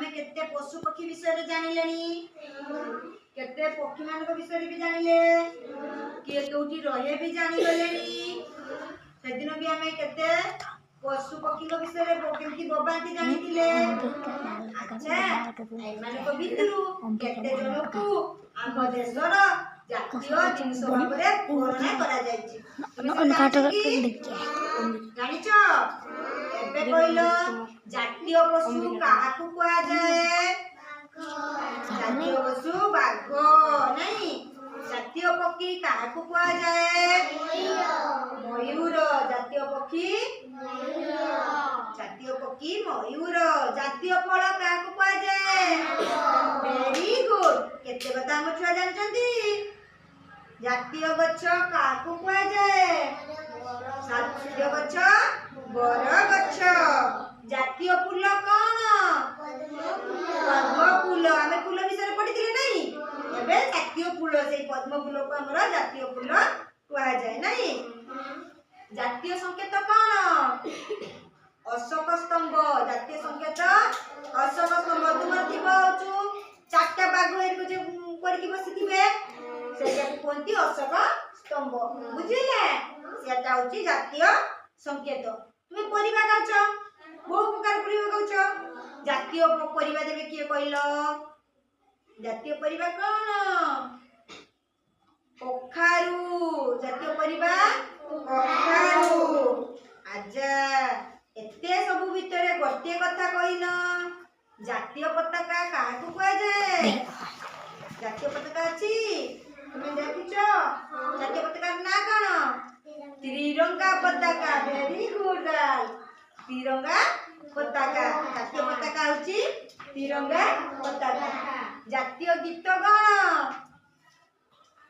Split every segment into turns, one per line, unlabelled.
आमे केते पशु पक्षी विषय रे जानिलेनी केते पक्षी मान विषय भी जानिले किए कोठी रहे भी जानि गलेनी से दिन भी आमे केते पशु पक्षी विषय रे केमती बबांती जानिथिले अच्छा ए माने को भितरु केते जन को आम देशर जातीय जिनिस भाबरे वर्णना करा जायछि जानिछो एबे कहिलो जातीय पशु काहाकु कुआ जाए जातीय पशु बाघ नहीं जातीय पक्षी काहाकु कुआ जाए मयूर जातीय पक्षी मयूर जातीय फल काहाकु कुआ जाए वेरी गुड केते कथा हम छुआ जानचंती जातीय गच्छ काहाकु कुआ जाए जातीय गच्छ बर गच्छ जातीय फूल कौन पद्म फूल आमे फूल विषय पढ़िथिले नहीं एबे जातीय फूल से पद्म फूल को हमरा जातीय फूल कुआ जाए नहीं जातीय संकेत कौन अशोक स्तंभ जातीय संकेत अशोक स्तंभ तुमर थिबो छु चारटा बाघ एरको जे करके बसिथिबे सेटा कोनती अशोक स्तंभ बुझिले सेटा होची जातीय संकेत तुमे परिबा खाउछ बहु प्रकार परिबा खाउछ जातीय परिबा देबे किए कहलो जातीय परिबा कोन कखारु जातीय परिबा कखारु आजा एते सब भितरे गोटे कथा कहिनो जातीय पताका काहाकु कुआ जाए जातीय पताका अछि तुमे देखिछो जातीय पताका ना कोन त्रिरंगा पताका वेरी गुड तिरंगा पताका जातीय पताका होची तिरंगा पताका जातीय गीत कोन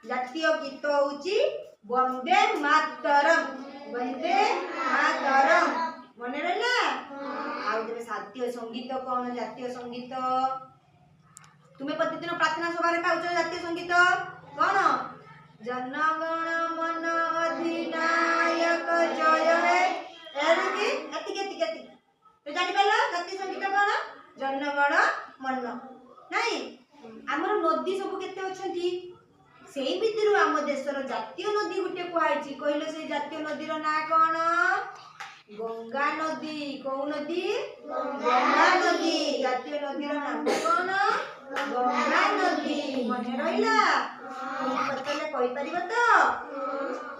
जातीय गीत होची वंदे मातरम मने रहला आउ देबे जातीय संगीत कोन जातीय संगीत तुमे प्रतिदिन प्रार्थना सभा रे गाउछ जातीय संगीत कोन जन गण मन अधिनायक जय हे एरकी एति तो जानि पालो जातीय संगीत कोन जन गण मन नहीं हमर नदी सब केते अछंती सेही भितरु आम देशर जातीय नदी गुटे कुआइछि कहले से जातीय नदीर ना कोन गंगा नदी कौ नदी गंगा नदी जातीय नदीर नाम कोन गंगा नदी मने रहिला पतले कहि परिबो तो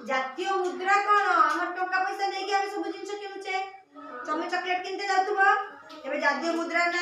जातीय मुद्रा कोन हमर टका पैसा नेकी हम सब जिंस किनुचे तमे चॉकलेट किनते जातुबो एबे जातीय मुद्रा ना